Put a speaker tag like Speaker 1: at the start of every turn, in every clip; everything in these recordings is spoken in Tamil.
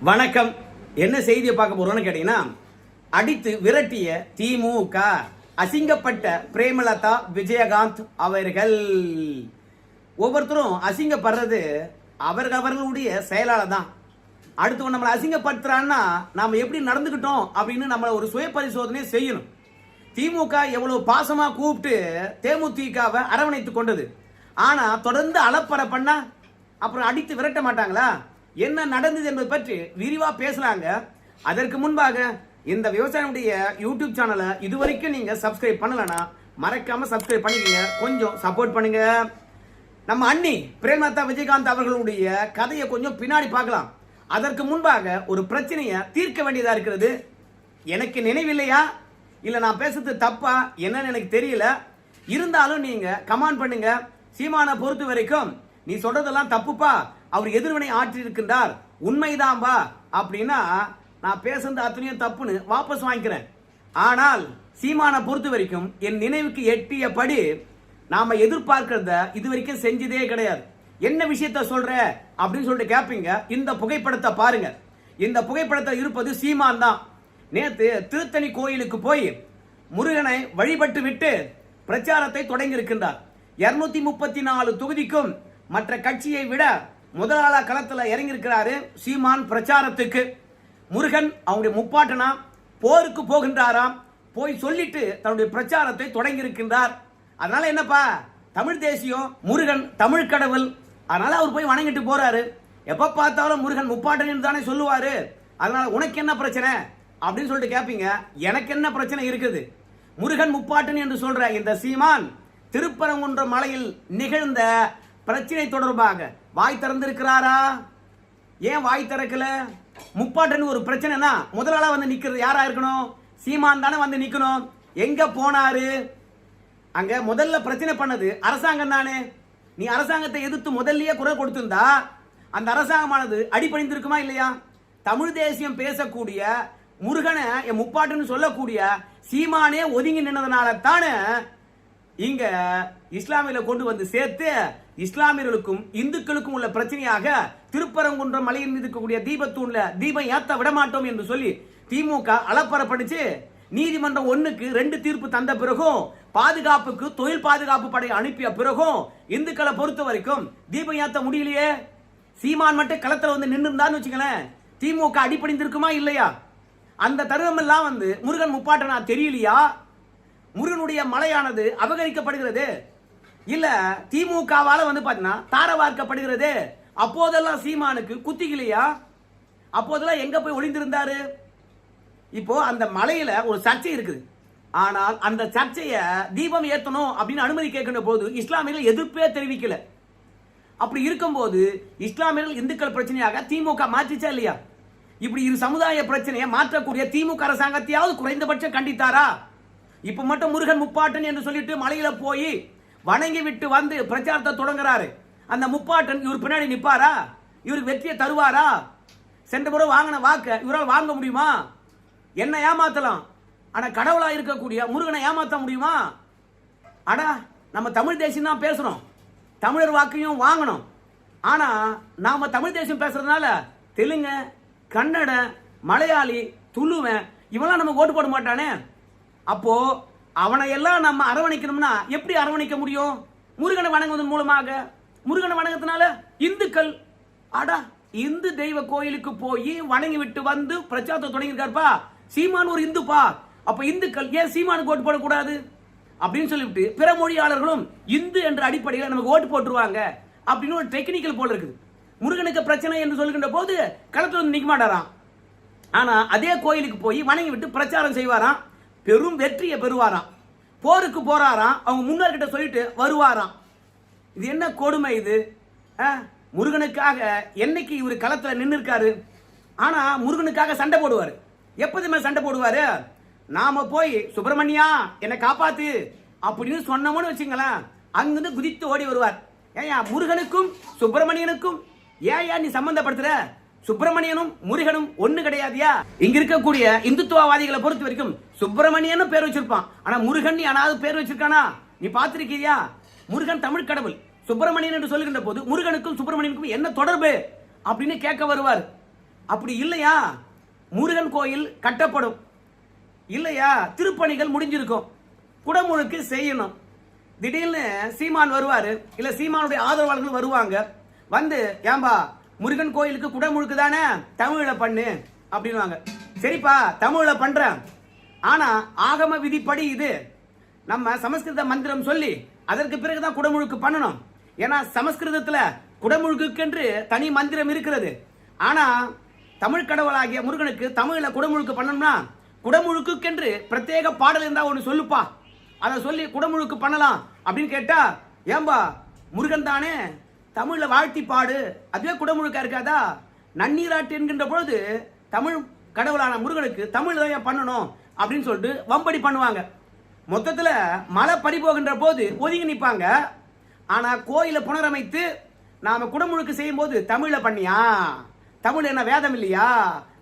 Speaker 1: வணக்கம். என்ன செய்தியை பார்க்க போறோம்னு கேட்டீங்கன்னா, அடித்து விரட்டிய திமுக, அசிங்கப்பட்ட பிரேமலதா விஜயகாந்த் அவர்கள். ஒவ்வொருத்தரும் அசிங்கப்படுறது அவர்களுடைய செயலால தான். அடுத்து நம்மளை அசிங்கப்படுத்துறான்னா நாம எப்படி நடந்துக்கிட்டோம் அப்படின்னு நம்மளை ஒரு சுய பரிசோதனை செய்யணும். திமுக எவ்வளவு பாசமா கூப்பிட்டு தேமுதிகவை அரவணைத்து கொண்டது. ஆனா தொடர்ந்து அலப்பறை பண்ணா அப்புறம் அடித்து விரட்ட மாட்டாங்களா? என்ன நடந்தது என்பது பற்றி விரிவா பேசலாங்க. அதற்கு முன்பாக இந்த விவசாயியுடைய யூடியூப் சேனலை இதுவரைக்கும் நீங்க சப்ஸ்கிரைப் பண்ணலனா மறக்காம சப்ஸ்கிரைப் பண்ணிக்கங்க, கொஞ்சம் சப்போர்ட் பண்ணுங்க. நம்ம அண்ணி பிரேமலதா விஜயகாந்த் அவர்களுடைய கதையை கொஞ்சம் பின்னாடி பார்க்கலாம். அதற்கு முன்பாக ஒரு பிரச்சனையை தீர்க்க வேண்டியதா இருக்கிறது. எனக்கு நினைவில்லையா இல்ல நான் பேசுறது தப்பா என்னன்னு எனக்கு தெரியல. இருந்தாலும் நீங்க கமெண்ட் பண்ணுங்க. சீமானை பொறுத்த வரைக்கும் நீ சொல்றதெல்லாம் தப்புப்பா, அவர் எதிர்வினை ஆற்றி இருக்கின்றார், உண்மைதான்பா அப்படின்னா நான் பேசுறது அத்தனையும் தப்புன்னு வாபஸ் வாங்கிக்கிறேன். ஆனால் சீமானை பொறுத்த வரைக்கும் என் நினைவுக்கு எட்டியபடி நாம எதிர்பார்க்கிறத இதுவரைக்கும் செஞ்சதே கிடையாது. என்ன விஷயத்த சொல்ற அப்படின்னு சொல்லிட்டு கேட்பீங்க. இந்த புகைப்படத்தை பாருங்க. இந்த புகைப்படத்தில் இருப்பது சீமான் தான். நேத்து திருத்தணி கோயிலுக்கு போய் முருகனை வழிபட்டு விட்டு பிரச்சாரத்தை தொடங்கி இருக்கின்றார். 234 தொகுதிக்கும் மற்ற கட்சியை விட முதலாள களத்தில் இறங்கி இருக்கிறாரு சீமான் பிரச்சாரத்துக்கு. முருகன் அவங்களுடைய முப்பாட்டனா போருக்கு போகின்றாராம். போய் சொல்லிட்டு தன்னுடைய பிரச்சாரத்தை தொடங்கி இருக்கின்றார். அதனால என்னப்பா, தமிழ் தேசியம், முருகன் தமிழ் கடவுள், அதனால அவர் போய் வணங்கிட்டு போறாரு. எப்ப பார்த்தாலும் முருகன் முப்பாட்டன் தானே சொல்லுவாரு. அதனால உனக்கு என்ன பிரச்சனை அப்படின்னு சொல்லிட்டு கேட்பீங்க. எனக்கு என்ன பிரச்சனை இருக்குது? முருகன் முப்பாட்டன் என்று சொல்ற இந்த சீமான் திருப்பரங்குன்ற மலையில் நிகழ்ந்த பிரச்சனை தொடர்பாக வாய் திறந்திருக்கிறாரா? ஏன் வாய் திறக்கல? முப்பாட்டன் ஒரு பிரச்சனைனா முதலாளா வந்து நிக்கிறது யாரா இருக்கணும்? சீமான் தானே வந்து நிக்கணும். எங்க போனாரு? அங்க முதல்ல பிரச்சனை பண்ணது அரசாங்கம் தானே. நீ அரசாங்கத்தை எதிர்த்து முதல்லயே குரல் கொடுத்திருந்தா அந்த அரசாங்கமானது அடிபணிந்திருக்குமா இல்லையா? தமிழ் தேசியம் பேசக்கூடிய முருகனை முப்பாட்டுன்னு சொல்லக்கூடிய சீமானே ஒதுங்கி நின்றதுனால தானே இங்க இஸ்லாமியில கொண்டு வந்து சேர்த்து இஸ்லாமியர்களுக்கும் இந்துக்களுக்கும் உள்ள பிரச்சனையாக திருப்பரங்குன்றம் மலையின் மீது இருக்கக்கூடிய தீபத்தூண்ல தீபம் ஏத்த விட மாட்டோம் என்று சொல்லி திமுக அலப்பறப்படுச்சு. நீதிமன்றம் 1க்கு 2 தீர்ப்பு தந்த பிறகும் பாதுகாப்புக்கு தொழில் பாதுகாப்பு படை அனுப்பிய பிறகும் இந்துக்களை பொறுத்த வரைக்கும் தீபம் ஏத்த முடியலையே. சீமான் மட்டும் களத்துல வந்து நின்று இருந்தான்னு வச்சுங்களேன், திமுக அடிப்படைந்திருக்குமா இல்லையா? அந்த தருணம் எல்லாம் வந்து முருகன் முப்பாட்டனா தெரியலையா? முருகனுடைய மலையானது அபகரிக்கப்படுகிறது இல்ல திமுகவால வந்து பாத்தீங்கன்னா தாரவார்க்கப்படுகிறது. அப்போதெல்லாம் சீமானுக்கு குத்திக்கலையா? அப்போதெல்லாம் எங்க போய் ஒளிந்திருந்தாரு? இப்போ அந்த மலையில ஒரு சர்ச்சை இருக்குது. ஆனால் அந்த சர்ச்சைய தீபம் ஏத்தணும் அப்படின்னு அனுமதி கேட்கின்ற போது இஸ்லாமியர்கள் எதிர்ப்பே தெரிவிக்கல. அப்படி இருக்கும்போது இஸ்லாமியர்கள் இந்துக்கள் பிரச்சனையாக திமுக மாற்றிச்சா இல்லையா? இப்படி இரு சமுதாய பிரச்சனையை மாற்றக்கூடிய திமுக அரசாங்கத்தையாவது குறைந்தபட்சம் கண்டித்தாரா? இப்ப மட்டும் முருகன் முப்பாட்டன் என்று சொல்லிட்டு மலையில போய் வணங்கி விட்டு வந்து பிரச்சாரத்தை தொடங்குறாரு. அந்த முப்பாட்டன் இவர் பின்னாடி நிப்பாரா? இவருக்கு வெற்றியை தருவாரா? சென்ற முறை வாங்கின வாக்க இவரால் வாங்க முடியுமா? என்ன ஏமாத்தலாம், ஆனா கடவுளா இருக்கக்கூடிய முருகனை ஏமாத்த முடியுமா? அடா, நம்ம தமிழ் தேசியம் தான் பேசுறோம், தமிழர் வாக்கையும் வாங்கணும். ஆனா நாம தமிழ் தேசியம் பேசுறதுனால தெலுங்க, கன்னட, மலையாளி, துளுவன் இவெல்லாம் நம்ம ஓட்டு போட மாட்டானே. அப்போ அவனை எல்லாம் நம்ம அரவணைக்கணும்னா எப்படி அரவணைக்க முடியும்? முருகனை வணங்குவதன் மூலமாக. முருகனை வணங்கத்தினால இந்துக்கள் அடா இந்து தெய்வ கோயிலுக்கு போய் வணங்கி விட்டு வந்து பிரச்சாரத்தை தொடங்கியிருக்காருப்பா. சீமான் ஒரு இந்துப்பா. அப்ப இந்துக்கள் ஏன் சீமானுக்கு ஓட்டு போடக்கூடாது அப்படின்னு சொல்லிவிட்டு பிற மொழியாளர்களும் இந்து என்ற அடிப்படையில் நமக்கு ஓட்டு போட்டுருவாங்க அப்படின்னு ஒரு டெக்னிக்கல் போல இருக்குது. முருகனுக்கு பிரச்சனை என்று சொல்லுகின்ற போது களத்தில் வந்து நிக்க மாட்டாராம். ஆனா அதே கோயிலுக்கு போய் வணங்கி விட்டு பிரச்சாரம் செய்வாராம், பெரும் வெற்றியை பெறுவாராம். போருக்கு போறாராம், அவங்க முன்னோர்கிட்ட சொல்லிட்டு வருவாராம். இது என்ன கொடுமை இது? முருகனுக்காக என்னைக்கு இவர் களத்துல நின்று இருக்காரு? ஆனா முருகனுக்காக சண்டை போடுவாரு. எப்போதுமே சண்டை போடுவாரு. நாம போய் சுப்பிரமணியா என்னை காப்பாத்து அப்படின்னு சொன்னோம்னு வச்சுங்களேன், அங்கிருந்து குதித்து ஓடி வருவார். ஏயா முருகனுக்கும் சுப்பிரமணியனுக்கும் ஏன் நீ சம்பந்தப்படுத்துற? சுப்பிரமணியனும் முருகனும் ஒண்ணு கிடையாதியா? இங்க இருக்கக்கூடிய இந்துத்துவவாதிகளை பொறுத்த வரைக்கும் சுப்பிரமணியனும் பேர் வச்சிருப்பான், ஆனா முருகன் யாராவது பேர் வச்சிருக்கானா? நீ பாத்திருக்கியா? முருகன் தமிழ் கடவுள், சுப்பிரமணியன் என்று சொல்லுகின்ற போது முருகனுக்கும் சுப்பிரமணியனுக்கும் என்ன தொடர்பு அப்படின்னு கேட்க வருவார். அப்படி இல்லையா முருகன் கோயில் கட்டப்படும், இல்லையா திருப்பணிகள் முடிஞ்சிருக்கும், குடமுழுக்கு செய்யணும். திடீர்னு சீமான் வருவாரு, இல்ல சீமானுடைய ஆதரவாளர்கள் வருவாங்க, வந்து ஏம்பா முருகன் கோயிலுக்கு குடமுழுக்கு தானே தமிழ்ல பண்ணு அப்படின்வாங்க. சரிப்பா தமிழ்ல பண்றேன், ஆனா ஆகம விதிப்படி இது நம்ம சமஸ்கிருத மந்திரம் சொல்லி அதற்கு பிறகுதான் குடமுழுக்கு பண்ணணும். ஏன்னா சமஸ்கிருதத்துல குடமுழுக்குக்கென்று தனி மந்திரம் இருக்கிறது. ஆனா தமிழ் கடவுளாகிய முருகனுக்கு தமிழ்ல குடமுழுக்கு பண்ணணும்னா குடமுழுக்குக்கென்று பிரத்யேக பாடல் இருந்தா ஒன்று சொல்லுப்பா, அதை சொல்லி குடமுழுக்கு பண்ணலாம் அப்படின்னு கேட்டா, ஏம்பா முருகன் தானே தமிழ்ல வாழ்த்தி பாடு, அதுவே குடமுழுக்கா இருக்காதா? நன்னீராட்டு என்கின்ற பொழுது தமிழ் கடவுளான முருகனுக்கு தமிழ் தான் பண்ணணும் அப்படின்னு சொல்லிட்டு வம்படி பண்ணுவாங்க. மொத்தத்துல மழை பறி போகின்ற போது ஒதுங்கி நிற்பாங்க. ஆனா கோயிலை புனரமைத்து நாம குடமுழுக்கு செய்யும் போது தமிழ்ல பண்ணியா? தமிழ் என்ன வேதம் இல்லையா?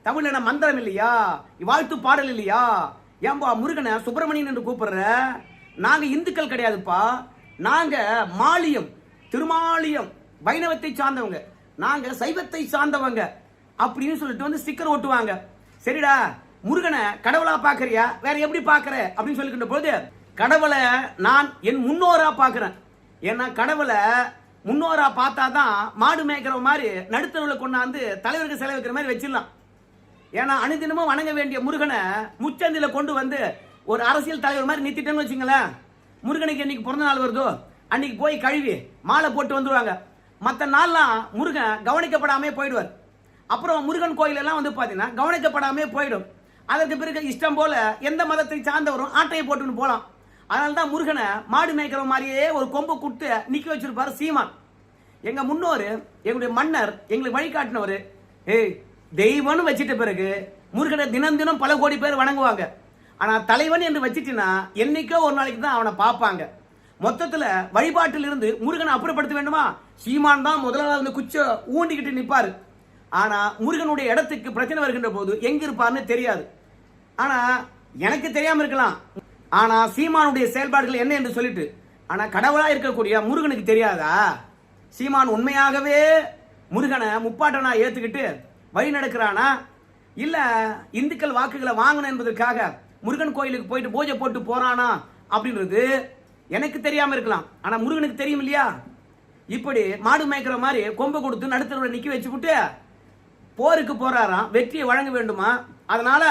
Speaker 1: தமிழ் என்ன மந்திரம் இல்லையா? வாழ்த்து பாடல் இல்லையா? ஏன்பா முருகனை சுப்பிரமணியன் என்று கூப்பிடுற? நாங்க இந்துக்கள் கிடையாதுப்பா, நாங்க மாலியம் திருமாலியம் வைணவத்தை சார்ந்தவங்க, நாங்க சைவத்தை சார்ந்தவங்க அப்படின்னு சொல்லிட்டு வந்து ஸ்டிக்கர் ஓட்டுவாங்க. சரிடா முருகனை கடவுளா பாக்குறியா, வேற எப்படி பாக்குற அப்படின்னு சொல்லிக்கின்ற போது, கடவுளை நான் என் முன்னோரா பாக்குறேன். ஏன்னா கடவுளை முன்னோரா பார்த்தாதான் மாடு மேய்க்கிற மாதிரி நடுத்தருவில் கொண்டாந்து தலைவருக்கு செலவு வைக்கிற மாதிரி வச்சிடலாம். ஏன்னா அனுதினமும் வணங்க வேண்டிய முருகனை முச்சந்தில கொண்டு வந்து ஒரு அரசியல் தலைவர் மாதிரி நிறுத்திட்டேன்னு வச்சுங்களேன், முருகனுக்கு என்னைக்கு பிறந்த நாள் வருதோ அன்னைக்கு போய் கழுவி மாலை போட்டு வந்துருவாங்க. மற்ற நாள்லாம் முருகன் கவனிக்கப்படாமே போயிடுவார். அப்புறம் முருகன் கோயில் எல்லாம் வந்து பாத்தீங்கன்னா கவனிக்கப்படாமே போயிடும். அதற்கு பிறகு இஷ்டம் போல எந்த மதத்தை சார்ந்தவரும் ஆட்டையை போட்டுன்னு போலாம். அதனால தான் முருகனை மாடு மேய்க்கிற மாதிரியே ஒரு கொம்பு குட்டு நிக்க வச்சிருப்பாரு சீமான். எங்க முன்னோரு, எங்களுடைய மன்னர், எங்களுக்கு வழிகாட்டினவர், தெய்வம்னு வச்சிட்ட பிறகு முருகனை தினம் தினம் பல கோடி பேர் வணங்குவாங்க. ஆனா தலைவன் என்று வச்சிட்டினா என்னைக்கோ ஒரு நாளைக்கு தான் அவனை பார்ப்பாங்க. மொத்தத்துல வழிபாட்டில் இருந்து முருகனை அப்புறப்படுத்த வேண்டுமா? சீமான் தான் முதலாவது வந்து குச்ச ஊண்டிக்கிட்டு நிற்பாரு. ஆனா முருகனுடைய இடத்துக்கு பிரச்சனை வருகின்ற போது எங்க இருப்பார்னு தெரியாது. ஆனா எனக்கு தெரியாம இருக்கலாம், ஆனா சீமானுடைய செயல்பாடுகள் என்ன என்று சொல்லிட்டு, ஆனா கடவுளா இருக்கக்கூடிய முருகனுக்கு தெரியாதா? சீமான் உண்மையாகவே முருகனை முப்பாட்டனா ஏத்துக்கிட்டு வழி நடக்கிறானா, இல்ல இந்துக்கள் வாக்குகளை வாங்கணும் என்பதற்காக முருகன் கோயிலுக்கு போயிட்டு பூஜை போட்டு போறானா அப்படின்றது எனக்கு தெரியாம இருக்கலாம். ஆனா முருகனுக்கு தெரியும் இல்லையா? இப்படி மாடு மேய்க்கிற மாதிரி கொம்பை கொடுத்து நடுத்தரவுல நிக்க வச்சுக்கிட்டு போருக்கு போறாராம், வெற்றியை வழங்க வேண்டுமா, அதனால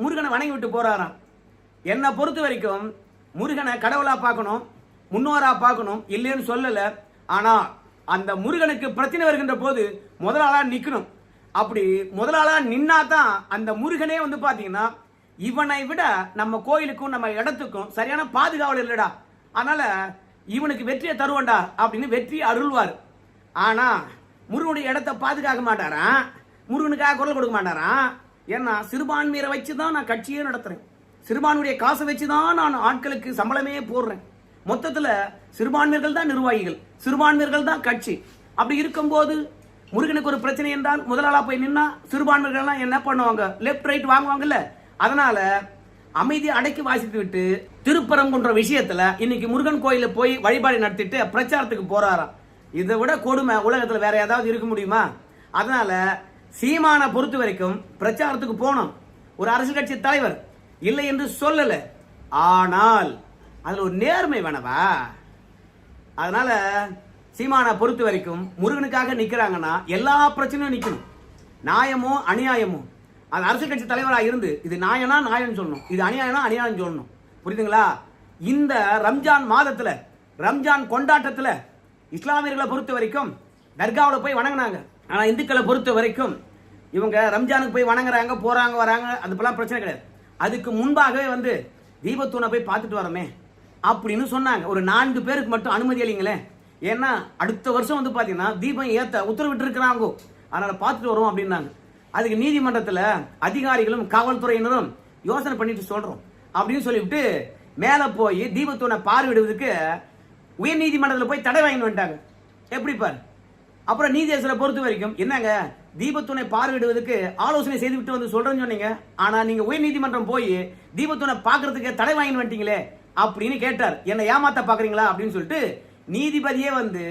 Speaker 1: முருகனை வணங்கி விட்டு போறாராம். என்னை பொறுத்த வரைக்கும் முருகனை கடவுளா பார்க்கணும், முன்னோரா பார்க்கணும், இல்லைன்னு சொல்லல. ஆனா அந்த முருகனுக்கு பிரச்சனை வருகின்ற போது முதலாளா நிக்கணும். அப்படி முதலாளா நின்னா தான் அந்த முருகனே வந்து பாத்தீங்கன்னா இவனை விட நம்ம கோயிலுக்கும் நம்ம இடத்துக்கும் சரியான பாதுகாவல் இல்லடா, அதனால இவனுக்கு வெற்றியை தருவண்டா அப்படின்னு வெற்றியை அருள்வார். ஆனா முருகனுடைய இடத்தை பாதுகாக்க மாட்டாராம், முருகனுக்காக குரல் கொடுக்க மாட்டாராம். ஏன்னா சிறுபான்மையை வச்சுதான் நான் கட்சியே நடத்துறேன், சிறுபான்மையுடைய காசை வச்சுதான் நான் ஆட்களுக்கு சம்பளமே போடுறேன். மொத்தத்துல சிறுபான்மையர்கள் தான் நிர்வாகிகள், சிறுபான்மையர்கள் தான் கட்சி. அப்படி இருக்கும்போது முருகனுக்கு ஒரு பிரச்சனை என்றால் முதலாளா போய் நின்னா சிறுபான்மையர்கள் என்ன பண்ணுவாங்க? லெப்ட் ரைட் வாங்குவாங்கல்ல. அதனால அமைதி அடக்கி வாசித்து விட்டு திருப்பரங்குன்ற விஷயத்துல இன்னைக்கு முருகன் கோயில போய் வழிபாடு நடத்திட்டு பிரச்சாரத்துக்கு போறாராம். இதை விட கொடுமை உலகத்துல வேற ஏதாவது இருக்க முடியுமா? அதனால சீமானை பொறுத்த வரைக்கும் பிரச்சாரத்துக்கு போனோம், ஒரு அரசியல் கட்சி தலைவர் இல்லை என்று சொல்லல, ஆனால் அதுல ஒரு நேர்மை வேணவா? அதனால சீமானை பொறுத்த வரைக்கும் முருகனுக்காக நிக்கிறாங்கன்னா எல்லா பிரச்சனையும் நிக்கணும், நியாயமோ அநியாயமோ. அது அரசியல் கட்சி தலைவராக இருந்து இது நியாயம்னா நியாயம் சொல்லணும், இது அநியாயம்னா அநியாயம் சொல்லணும். புரியுதுங்களா? இந்த ரம்ஜான் மாதத்துல, ரம்ஜான் கொண்டாட்டத்துல இஸ்லாமியர்களை பொறுத்த வரைக்கும் தர்காவில் போய் வணங்கினாங்க. ஆனா இந்துக்களை பொறுத்த வரைக்கும் இவங்க ரம்ஜானுக்கு போய் வணங்குறாங்க, போறாங்க, வராங்க, அதுக்கெல்லாம் பிரச்சனை கிடையாது. அதுக்கு முன்பாகவே வந்து தீபத்தூணை போய் பார்த்துட்டு வரமே அப்படின்னு சொன்னாங்க. ஒரு 4 பேருக்கு மட்டும் அனுமதி அளிங்களேன், ஏன்னா அடுத்த வருஷம் வந்து பாத்தீங்கன்னா தீபம் ஏத்த உத்தரவிட்டு இருக்கிறாங்க, அதனால பார்த்துட்டு வரும் அப்படின்னாங்க. அதுக்கு நீதிமன்றத்தில் அதிகாரிகளும் காவல்துறையினரும் யோசனை பண்ணிட்டு சொல்றோம் அப்படின்னு சொல்லிவிட்டு மேல போய் தீபத்தூணை பார்வையிடுவதற்கு உயர் நீதிமன்றத்தில் போய் தடை வாங்கி வந்துட்டாங்க. எப்படி பாரு? அப்புறம் நீதியரசரை பொறுத்த வரைக்கும் என்னங்க தீபத்தூணை பார்வையிடுவதற்கு ஆலோசனை செய்து விட்டு வந்து சொல்றேன்னு சொன்னீங்க, ஆனா நீங்க உயர் நீதிமன்றம் போய் தீபத்தூணை பாக்குறதுக்கு தடை வாங்கி வந்துட்டீங்களே அப்படின்னு கேட்டார். என்ன ஏமாத்த பாக்குறீங்களா அப்படின்னு சொல்லிட்டு நீதிபதியே வந்து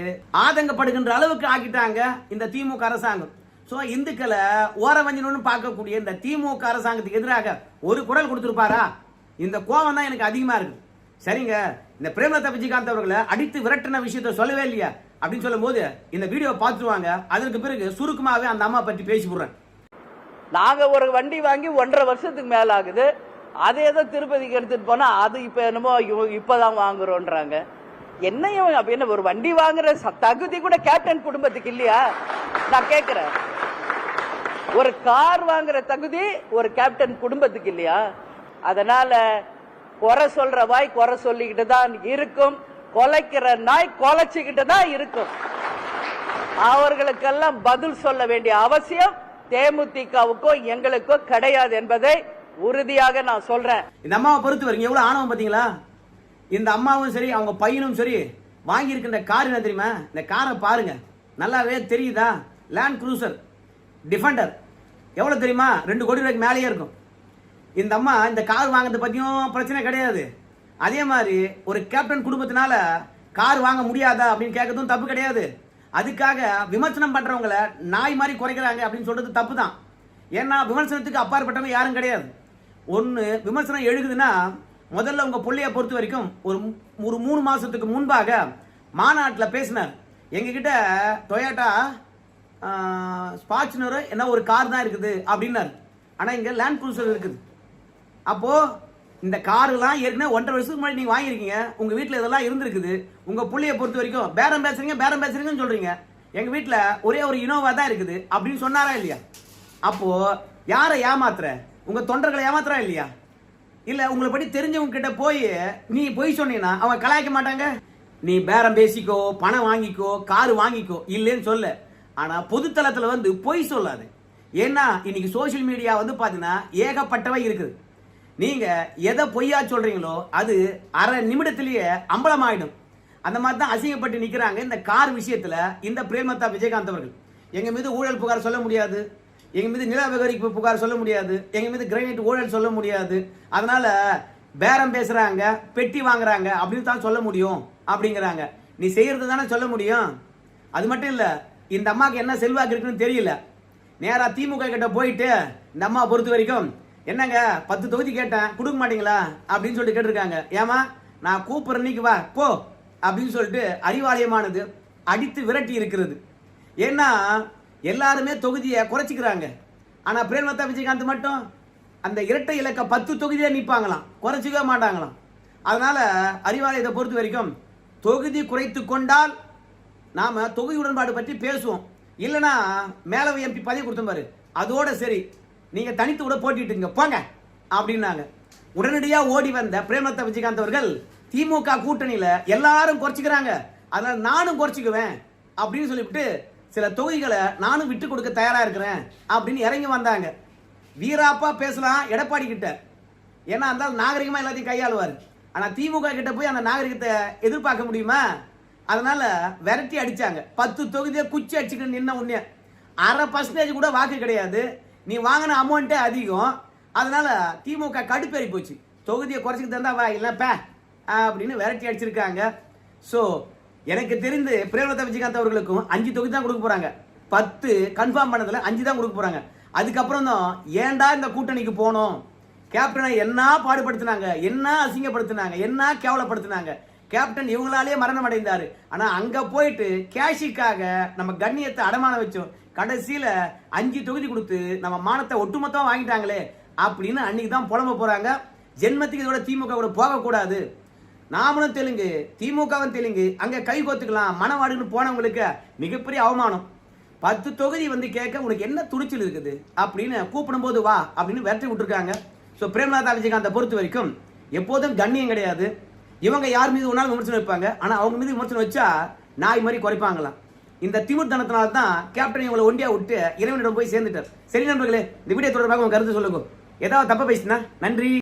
Speaker 1: ஆதங்கப்படுகின்ற அளவுக்கு ஆக்கிட்டாங்க இந்த திமுக அரசாங்கம். ஸோ இந்துக்களை ஓரவஞ்சனு பார்க்கக்கூடிய இந்த திமுக அரசாங்கத்துக்கு எதிராக ஒரு குரல் கொடுத்திருப்பாரா? இந்த கோபம் தான் எனக்கு அதிகமா இருக்கு. சரிங்க, இந்த பிரேமலதா விஜயகாந்த் அவர்களை அடித்து விரட்டின விஷயத்த சொல்லவே இல்லையா அப்படின்னு சொல்லும் போது இந்த வீடியோ பார்த்துருவாங்க. அதற்கு பிறகு சுருக்கமாவே அந்த அம்மா பற்றி பேசி போடுறேன்.
Speaker 2: நாங்க ஒரு வண்டி வாங்கி 1.5 வருஷத்துக்கு மேல ஆகுது. அதை ஏதோ திருப்பதிக்கு எடுத்துட்டு போனா அது இப்ப என்னமோ இப்பதான் வாங்குறோன்றாங்க. என்னையும் அப்ப என்ன ஒரு வண்டி வாங்குற தகுதி கூட கேப்டன் குடும்பத்துக்கு இல்லையா? நான் கேக்குறேன், ஒரு கார் வாங்குற தகுதி ஒரு கேப்டன் குடும்பத்துக்கு இல்லையா? அதனால குறை சொல்ற வாய் குறை சொல்லிக்கிட்டு தான் இருக்கும், கொலைக்கிற நாய் கொலைச்சுக்கிட்டு தான் இருக்கும். அவர்களுக்கெல்லாம் பதில் சொல்ல வேண்டிய அவசியம் தேமுதிகவுக்கோ எங்களுக்கோ கிடையாது என்பதை உறுதியாக நான் சொல்றேன்.
Speaker 1: இந்த அம்மாவை பொறுத்து வரீங்க எவ்வளவு ஆணவம் பாத்தீங்களா? இந்த அம்மாவும் சரி அவங்க பையனும் சரி வாங்கி இருக்கின்ற கார் என்ன தெரியுமா? இந்த காரை பாருங்க, நல்லாவே தெரியுதா? லேண்ட் க்ரூசர் டிஃபெண்டர் எவ்வளவு தெரியுமா? 2 கோடி ரூபாய்க்கு மேலேயே இருக்கும். இந்த அம்மா இந்த கார் வாங்குறது பத்தியும் பிரச்சனை கிடையாது. அதே மாதிரி ஒரு கேப்டன் குடும்பத்தினால கார் வாங்க முடியாதா அப்படின்னு கேட்கறதும் தப்பு கிடையாது. அதுக்காக விமர்சனம் பண்றவங்களை நாய் மாதிரி குறைக்கிறாங்க அப்படின்னு சொல்றது தப்பு தான். ஏன்னா விமர்சனத்துக்கு அப்பாற்பட்டவங்க யாரும் கிடையாது. ஒன்று விமர்சனம் எழுகுதுன்னா முதல்ல உங்க பிள்ளைய பொறுத்த வரைக்கும் ஒரு 3 மாசத்துக்கு முன்பாக மாநாட்டில் பேசினார். எங்ககிட்ட டொயோட்டா ஸ்பார்ச்சுனர் என்ன ஒரு கார் தான் இருக்குது அப்படின்னாரு. ஆனால் இங்கே லேண்ட் க்ரூசர் இருக்குது. அப்போ இந்த காருலாம் ஏற்கனவே 1.5 வருஷத்துக்கு முன்னாடி நீங்க வாங்கியிருக்கீங்க. உங்க வீட்டில் இதெல்லாம் இருந்திருக்குது. உங்க பிள்ளைய பொறுத்த வரைக்கும் பேரம் பேசுறீங்கன்னு சொல்றீங்க. எங்க வீட்டில் ஒரே ஒரு இனோவா தான் இருக்குது அப்படின்னு சொன்னாரா இல்லையா? அப்போ யாரை ஏமாத்துற? உங்க தொண்டர்களை ஏமாத்துறா இல்லையா? இல்ல உங்களை பற்றி தெரிஞ்சவங்க கிட்ட போய் நீ பொய் சொன்னீங்கன்னா அவங்க கலாய்க்க மாட்டாங்க. நீ பேரம் பேசிக்கோ, பணம் வாங்கிக்கோ, காரு வாங்கிக்கோ, இல்லைன்னு சொல்ல. ஆனா பொதுத்தளத்துல வந்து பொய் சொல்லாது. ஏன்னா இன்னைக்கு சோசியல் மீடியா வந்து பாத்தீங்கன்னா ஏகப்பட்டவை இருக்குது. நீங்க எதை பொய்யா சொல்றீங்களோ அது அரை நிமிடத்திலேயே அம்பலமாயிடும். அந்த மாதிரி தான் அசிங்கப்பட்டு நிக்கிறாங்க இந்த கார் விஷயத்துல இந்த பிரேமலதா விஜயகாந்த் அவர்கள். எங்க மீது ஊழல் புகார் சொல்ல முடியாது, எங்க மீது நில விவரிப்பு புகார் சொல்ல முடியாது, எங்க மீது கிரைனேட் ஊழல் சொல்ல முடியாது. அதனால பேரம் பேசுறாங்க, பெட்டி வாங்குறாங்க அப்படின்னு தான் சொல்ல முடியும் அப்படிங்கிறாங்க. நீ செய்யறது தானே சொல்ல முடியும். அது மட்டும் இல்ல, இந்த அம்மாக்கு என்ன செல்வாக்கு இருக்குன்னு தெரியல. நேரா திமுக கிட்ட போயிட்டு இந்த அம்மா பொறுத்த வரைக்கும் என்னங்க 10 தொகுதி கேட்டேன் கொடுக்க மாட்டீங்களா அப்படின்னு சொல்லிட்டு கேட்டிருக்காங்க. ஏமா நான் கூப்பிடுற இன்னைக்கு வா போ அப்படின்னு சொல்லிட்டு அறிவாலயமானது அடித்து விரட்டி இருக்கிறது. ஏன்னா எல்லாருமே தொகுதியை குறைச்சிக்கிறாங்க. ஆனா பிரேமலதா விஜயகாந்த் மட்டும் அந்த இரட்டை இலக்க 10 தொகுதியில நிற்பாங்களாம், குறைச்சிக்கவே மாட்டாங்களாம். அதனால அறிவாலயத்தை பொறுத்த வரைக்கும் தொகுதி குறைத்து கொண்டால் நாம தொகுதி உடன்பாடு பற்றி பேசுவோம். இல்லைன்னா மேலவை எம்பி பதவி கொடுத்த பாரு, அதோட சரி நீங்க தனித்து கூட போட்டிட்டுங்க போங்க அப்படின்னாங்க. உடனடியா ஓடி வந்த பிரேமலதா விஜயகாந்த் அவர்கள் திமுக கூட்டணியில எல்லாரும் குறைச்சிக்கிறாங்க, அதனால நானும் குறைச்சிக்குவேன் அப்படின்னு சொல்லிவிட்டு சில தொகுதிகளை நானும் விட்டு கொடுக்க தயாரா இருக்கிறேன் அப்படின்னு இறங்கி வந்தாங்க. வீராப்பா பேசலாம் எடப்பாடி கிட்ட, ஏன்னா அந்த நாகரிகமா எல்லாத்தையும் கையாளுவார். ஆனா திமுக கிட்ட போய் அந்த நாகரிகத்தை எதிர்பார்க்க முடியுமா? அதனால விரட்டி அடிச்சாங்க. 10 தொகுதியை குச்சி அடிச்சுக்கிட்டு நின்ன உடனே 1/2% கூட வாக்கு கிடையாது. நீ வாங்கின அமௌண்ட்டே அதிகம். அதனால திமுக கடுப்பேறி போச்சு. தொகுதியை குறைச்சிக்கிட்டு தந்தா வா இல்லப்ப அப்படின்னு விரட்டி அடிச்சிருக்காங்க. ஸோ எனக்கு தெரிந்து பிரேமலதா விஜயகாந்த் அவர்களுக்கும் 5 தொகுதி தான் கொடுக்க போறாங்க. 10 கன்ஃபார்ம் பண்ணதுல 5 தான் கொடுக்க போறாங்க. அதுக்கப்புறம் தான் ஏன்டா இந்த கூட்டணிக்கு போனோம், கேப்டனை என்ன பாடுபடுத்தினாங்க, என்ன அசிங்கப்படுத்தினாங்க, என்ன கேவலப்படுத்தினாங்க. கேப்டன் இவங்களாலேயே மரணம் அடைந்தாரு. ஆனா அங்க போயிட்டு கேஷிக்காக நம்ம கண்ணியத்தை அடமான வச்சோம். கடைசியில 5 தொகுதி கொடுத்து நம்ம மானத்தை ஒட்டுமொத்தமா வாங்கிட்டாங்களே அப்படின்னு அன்னைக்கு தான் புலம்ப போறாங்க. ஜென்மத்துக்கு இதோட திமுக கூட போக கூடாது. நாமளும் தெலுங்கு, திமுகவும் தெலுங்கு, அங்க கை கோத்துக்கலாம் மனவாடுன்னு போனவங்களுக்கு மிகப்பெரிய அவமானம். 10 தொகுதி வந்து கேட்க உனக்கு என்ன துணிச்சல் இருக்குது அப்படின்னு கூப்பிடும் போது வா அப்படின்னு விரட்டி விட்டுருக்காங்க. ஸோ பிரேமலதா விஜயகாந்தை பொறுத்த வரைக்கும் எப்போதும் கண்ணியம் கிடையாது. இவங்க யார் மீது ஒன்றாலும் விமர்சனம் வைப்பாங்க, ஆனா அவங்க மீது விமர்சனம் வச்சா நாய் மாதிரி குறைப்பாங்களாம். இந்த திமிர்த்தனத்தினால தான் கேப்டன் இவங்களை ஒண்டியா விட்டு இறைவனிடம் போய் சேர்ந்துட்டார். சரி நண்பர்களே, இந்த வீடியோ தொடர்பாக உங்க கருத்து சொல்லுங்க. ஏதாவது தப்பா பேசினா நன்றி.